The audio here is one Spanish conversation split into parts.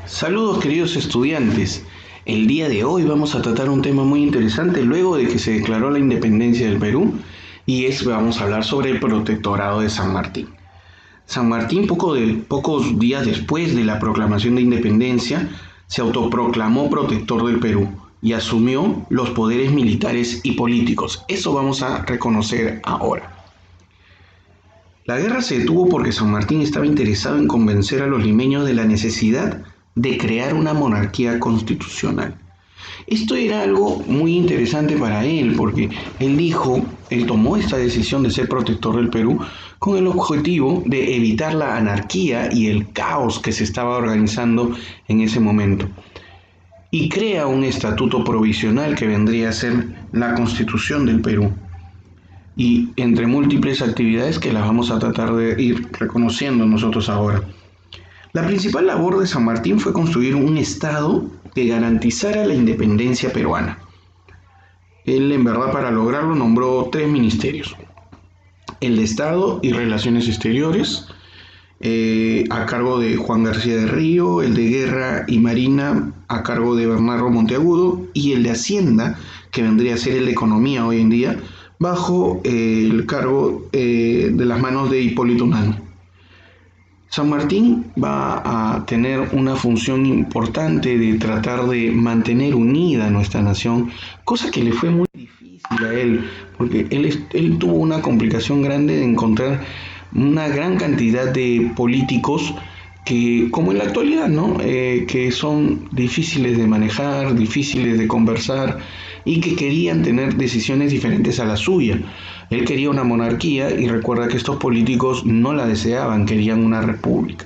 Saludos queridos estudiantes. El día de hoy vamos a tratar un tema muy interesante luego de que se declaró la independencia del Perú vamos a hablar sobre el protectorado de San Martín. San Martín, pocos días después de la proclamación de independencia, se autoproclamó protector del Perú y asumió los poderes militares y políticos. Eso vamos a reconocer ahora. La guerra se detuvo porque San Martín estaba interesado en convencer a los limeños de la necesidad de crear una monarquía constitucional. Esto era algo muy interesante para él porque él tomó esta decisión de ser protector del Perú con el objetivo de evitar la anarquía y el caos que se estaba organizando en ese momento. Y crea un estatuto provisional que vendría a ser la Constitución del Perú. Y entre múltiples actividades que las vamos a tratar de ir reconociendo nosotros ahora. La principal labor de San Martín fue construir un Estado que garantizara la independencia peruana. Él, en verdad, para lograrlo nombró 3 ministerios: el de Estado y Relaciones Exteriores, a cargo de Juan García de Río; el de Guerra y Marina, a cargo de Bernardo Monteagudo; y el de Hacienda, que vendría a ser el de Economía hoy en día, bajo el cargo de las manos de Hipólito Unanue. San Martín va a tener una función importante de tratar de mantener unida a nuestra nación, cosa que le fue muy difícil a él, porque él tuvo una complicación grande de encontrar una gran cantidad de políticos que, como en la actualidad, ¿no? Que son difíciles de manejar, difíciles de conversar y que querían tener decisiones diferentes a la suya. Él quería una monarquía y recuerda que estos políticos no la deseaban, querían una república.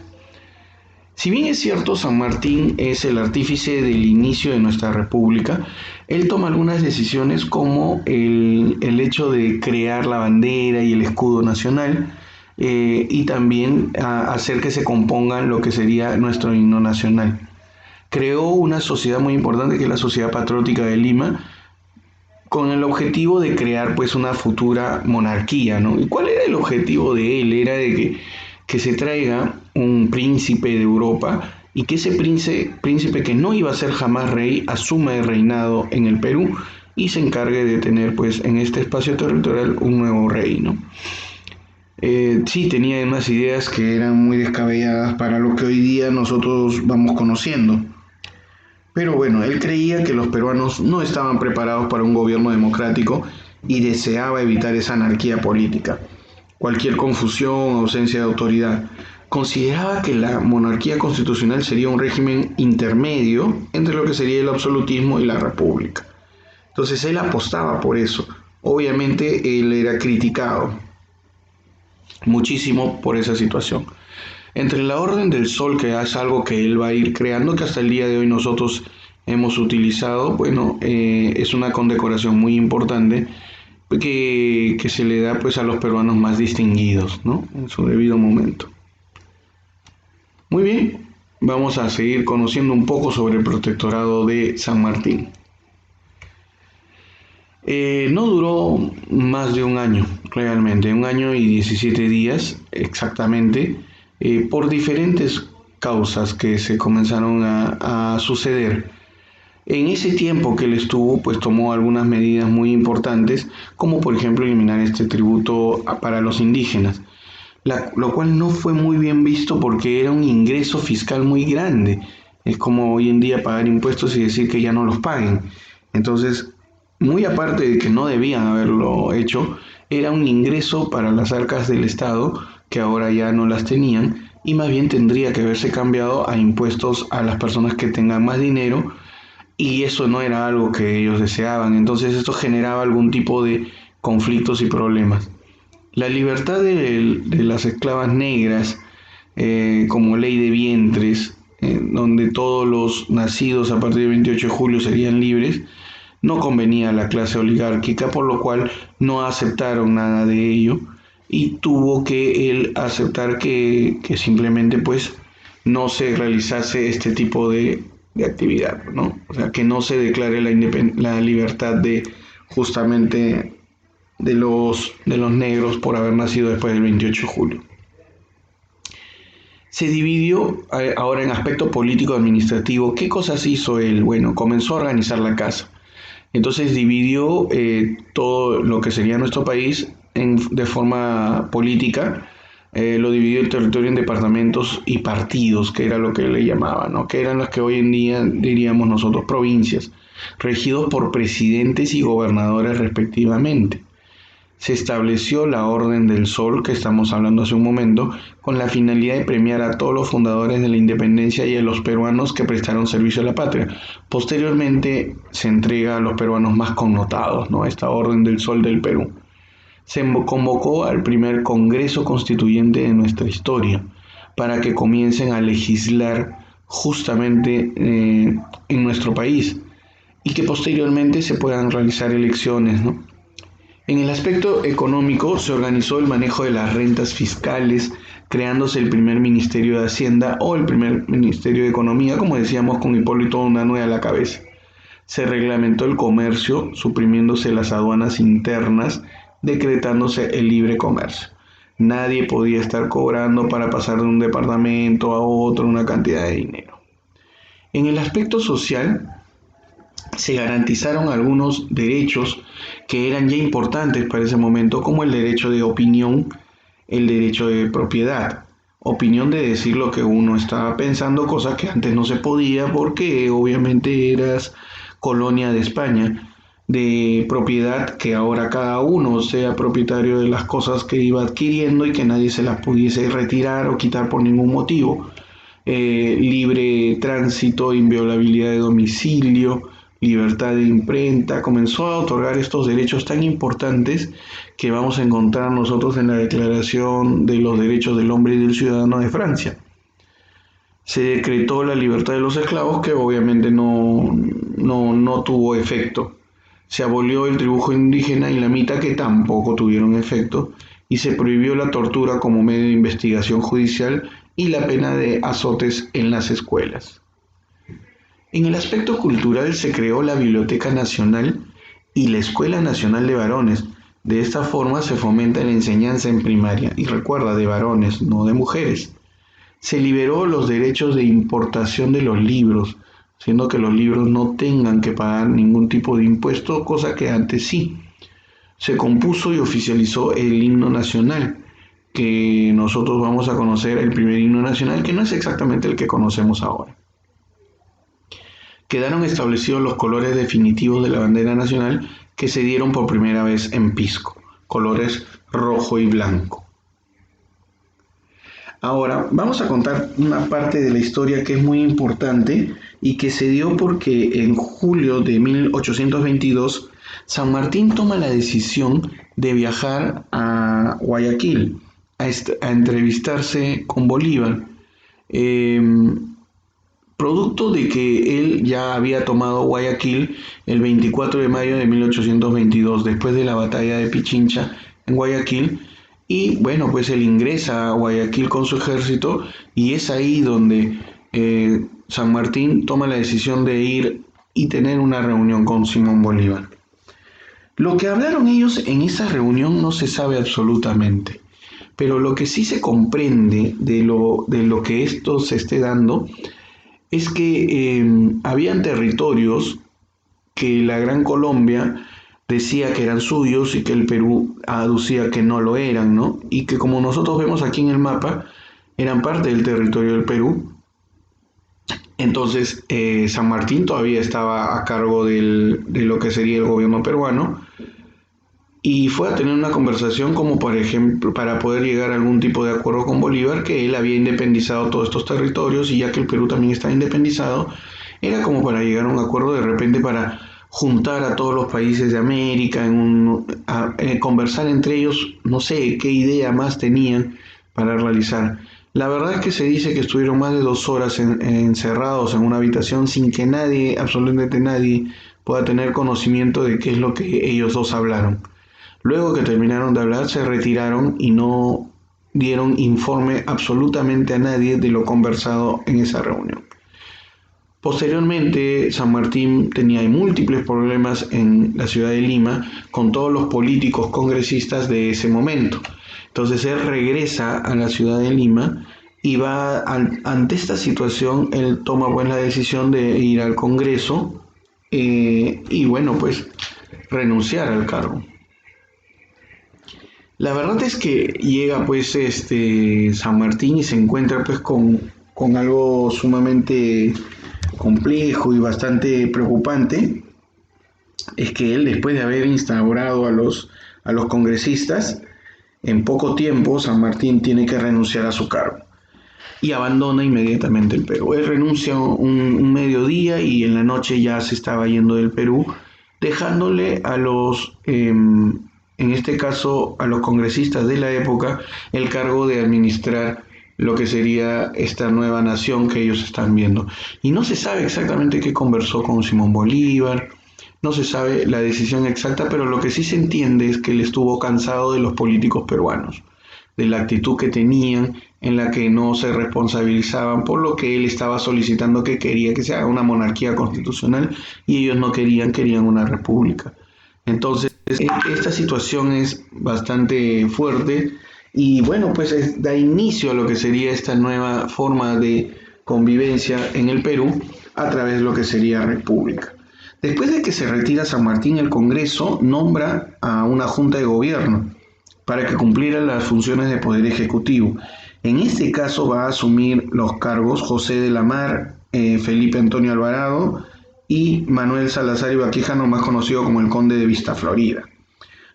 Si bien es cierto, San Martín es el artífice del inicio de nuestra república, él toma algunas decisiones como el hecho de crear la bandera y el escudo nacional, y también hacer que se compongan lo que sería nuestro himno nacional. Creó una sociedad muy importante que es la Sociedad Patriótica de Lima, con el objetivo de crear pues una futura monarquía, ¿no? ¿Y cuál era el objetivo de él? Era de que se traiga un príncipe de Europa y que ese príncipe que no iba a ser jamás rey asuma el reinado en el Perú y se encargue de tener pues en este espacio territorial un nuevo rey, ¿no? Sí, tenía unas ideas que eran muy descabelladas para lo que hoy día nosotros vamos conociendo. Pero bueno, él creía que los peruanos no estaban preparados para un gobierno democrático y deseaba evitar esa anarquía política, cualquier confusión o ausencia de autoridad. Consideraba que la monarquía constitucional sería un régimen intermedio entre lo que sería el absolutismo y la república. Entonces él apostaba por eso. Obviamente él era criticado muchísimo por esa situación. Entre la Orden del Sol, que es algo que él va a ir creando, que hasta el día de hoy nosotros hemos utilizado, bueno, es una condecoración muy importante que se le da pues a los peruanos más distinguidos, ¿no? En su debido momento. Muy bien, vamos a seguir conociendo un poco sobre el protectorado de San Martín. No duró más de un año, realmente, 1 año y 17 días exactamente, por diferentes causas que se comenzaron a suceder. En ese tiempo que él estuvo, pues tomó algunas medidas muy importantes, como por ejemplo eliminar este tributo para los indígenas, lo cual no fue muy bien visto porque era un ingreso fiscal muy grande. Es como hoy en día pagar impuestos y decir que ya no los paguen. Entonces, muy aparte de que no debían haberlo hecho, era un ingreso para las arcas del Estado que ahora ya no las tenían y más bien tendría que haberse cambiado a impuestos a las personas que tengan más dinero, y eso no era algo que ellos deseaban. Entonces esto generaba algún tipo de conflictos y problemas. La libertad de las esclavas negras, como ley de vientres, donde todos los nacidos a partir del 28 de julio serían libres, no convenía a la clase oligárquica, por lo cual no aceptaron nada de ello y tuvo que él aceptar que simplemente pues no se realizase este tipo de actividad, ¿no? O sea, que no se declare la libertad de justamente de los negros por haber nacido después del 28 de julio. Se dividió ahora en aspecto político-administrativo. ¿Qué cosas hizo él? Bueno, comenzó a organizar la casa. Entonces dividió todo lo que sería nuestro país de forma política. Lo dividió el territorio en departamentos y partidos, que era lo que le llamaban, ¿no? Que eran las que hoy en día diríamos nosotros provincias, regidos por presidentes y gobernadores respectivamente. Se estableció la Orden del Sol, que estamos hablando hace un momento, con la finalidad de premiar a todos los fundadores de la independencia y a los peruanos que prestaron servicio a la patria. Posteriormente se entrega a los peruanos más connotados, ¿no? Esta Orden del Sol del Perú. Se convocó al primer Congreso Constituyente de nuestra historia para que comiencen a legislar justamente en nuestro país y que posteriormente se puedan realizar elecciones, ¿no? En el aspecto económico se organizó el manejo de las rentas fiscales, creándose el primer Ministerio de Hacienda o el primer Ministerio de Economía, como decíamos, con Hipólito Unanue a la cabeza. Se reglamentó el comercio, suprimiéndose las aduanas internas, decretándose el libre comercio. Nadie podía estar cobrando para pasar de un departamento a otro una cantidad de dinero. En el aspecto social, se garantizaron algunos derechos que eran ya importantes para ese momento, como el derecho de opinión, el derecho de propiedad. Opinión de decir lo que uno estaba pensando, cosa que antes no se podía porque obviamente eras colonia de España. De propiedad, que ahora cada uno sea propietario de las cosas que iba adquiriendo y que nadie se las pudiese retirar o quitar por ningún motivo. Libre tránsito, inviolabilidad de domicilio, libertad de imprenta. Comenzó a otorgar estos derechos tan importantes que vamos a encontrar nosotros en la Declaración de los Derechos del Hombre y del Ciudadano de Francia. Se decretó la libertad de los esclavos, que obviamente no tuvo efecto. Se abolió el tributo indígena y la mita, que tampoco tuvieron efecto, y se prohibió la tortura como medio de investigación judicial y la pena de azotes en las escuelas. En el aspecto cultural se creó la Biblioteca Nacional y la Escuela Nacional de Varones. De esta forma se fomenta la enseñanza en primaria, y recuerda, de varones, no de mujeres. Se liberó los derechos de importación de los libros, siendo que los libros no tengan que pagar ningún tipo de impuesto, cosa que antes sí. Se compuso y oficializó el himno nacional, que nosotros vamos a conocer el primer himno nacional, que no es exactamente el que conocemos ahora. Quedaron establecidos los colores definitivos de la bandera nacional, que se dieron por primera vez en Pisco, colores rojo y blanco. Ahora vamos a contar una parte de la historia que es muy importante y que se dio porque en julio de 1822 San Martín toma la decisión de viajar a Guayaquil a entrevistarse con Bolívar, producto de que él ya había tomado Guayaquil el 24 de mayo de 1822, después de la batalla de Pichincha en Guayaquil. Y bueno, pues él ingresa a Guayaquil con su ejército y es ahí donde San Martín toma la decisión de ir y tener una reunión con Simón Bolívar. Lo que hablaron ellos en esa reunión no se sabe absolutamente, pero lo que sí se comprende de lo que esto se esté dando es que habían territorios que la Gran Colombia decía que eran suyos y que el Perú aducía que no lo eran, ¿no? Y que, como nosotros vemos aquí en el mapa, eran parte del territorio del Perú. Entonces San Martín todavía estaba a cargo de lo que sería el gobierno peruano, y fue a tener una conversación como, por ejemplo, para poder llegar a algún tipo de acuerdo con Bolívar, que él había independizado todos estos territorios, y ya que el Perú también está independizado, era como para llegar a un acuerdo de repente para juntar a todos los países de América, conversar entre ellos, no sé qué idea más tenían para realizar. La verdad es que se dice que estuvieron más de 2 horas encerrados en una habitación sin que nadie, absolutamente nadie, pueda tener conocimiento de qué es lo que ellos dos hablaron. Luego que terminaron de hablar, se retiraron y no dieron informe absolutamente a nadie de lo conversado en esa reunión. Posteriormente, San Martín tenía múltiples problemas en la ciudad de Lima con todos los políticos congresistas de ese momento. Entonces él regresa a la ciudad de Lima y ante esta situación él toma pues la decisión de ir al Congreso y bueno pues renunciar al cargo. La verdad es que llega pues San Martín y se encuentra pues con algo sumamente complejo y bastante preocupante. Es que él, después de haber instaurado a los congresistas, en poco tiempo San Martín tiene que renunciar a su cargo y abandona inmediatamente el Perú. Él renuncia un mediodía y en la noche ya se estaba yendo del Perú, dejándole a en este caso, a los congresistas de la época, el cargo de administrar lo que sería esta nueva nación que ellos están viendo. Y no se sabe exactamente qué conversó con Simón Bolívar, no se sabe la decisión exacta, pero lo que sí se entiende es que él estuvo cansado de los políticos peruanos, de la actitud que tenían, en la que no se responsabilizaban por lo que él estaba solicitando, que quería que se haga una monarquía constitucional y ellos no querían, querían una república. Entonces, esta situación es bastante fuerte y bueno, pues da inicio a lo que sería esta nueva forma de convivencia en el Perú a través de lo que sería república. Después de que se retira San Martín, el Congreso nombra a una junta de gobierno para que cumpliera las funciones de poder ejecutivo. En este caso va a asumir los cargos José de la Mar, Felipe Antonio Alvarado y Manuel Salazar Ibaquijano, más conocido como el Conde de Vista Florida.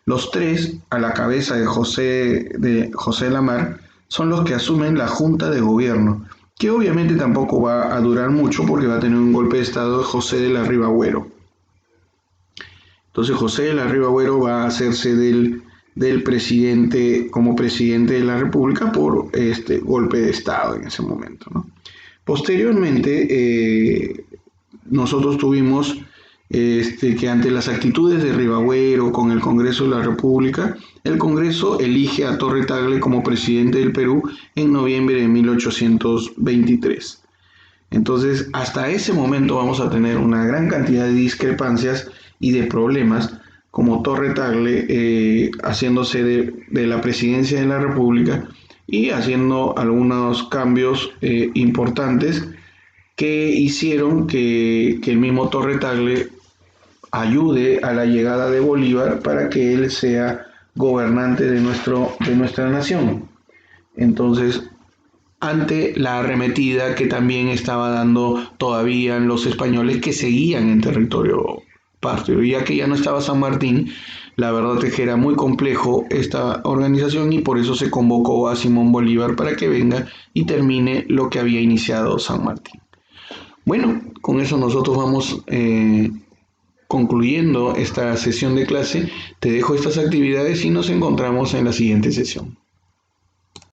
Los tres, a la cabeza de José de la Mar, son los que asumen la Junta de Gobierno, que obviamente tampoco va a durar mucho porque va a tener un golpe de estado de José de la Riva Agüero. Entonces José de la Riva Agüero va a hacerse del presidente como presidente de la República por este golpe de estado en ese momento, ¿no? Posteriormente, nosotros tuvimos que ante las actitudes de Rivagüero con el Congreso de la República, el Congreso elige a Torre Tagle como presidente del Perú en noviembre de 1823. Entonces, hasta ese momento vamos a tener una gran cantidad de discrepancias y de problemas, como Torre Tagle haciéndose de la presidencia de la República y haciendo algunos cambios importantes que hicieron que el mismo Torre Tagle ayude a la llegada de Bolívar para que él sea gobernante de nuestra nación. Entonces, ante la arremetida que también estaba dando todavía los españoles que seguían en territorio patrio, ya que ya no estaba San Martín, la verdad es que era muy complejo esta organización y por eso se convocó a Simón Bolívar para que venga y termine lo que había iniciado San Martín. Bueno, con eso nosotros vamos concluyendo esta sesión de clase. Te dejo estas actividades y nos encontramos en la siguiente sesión.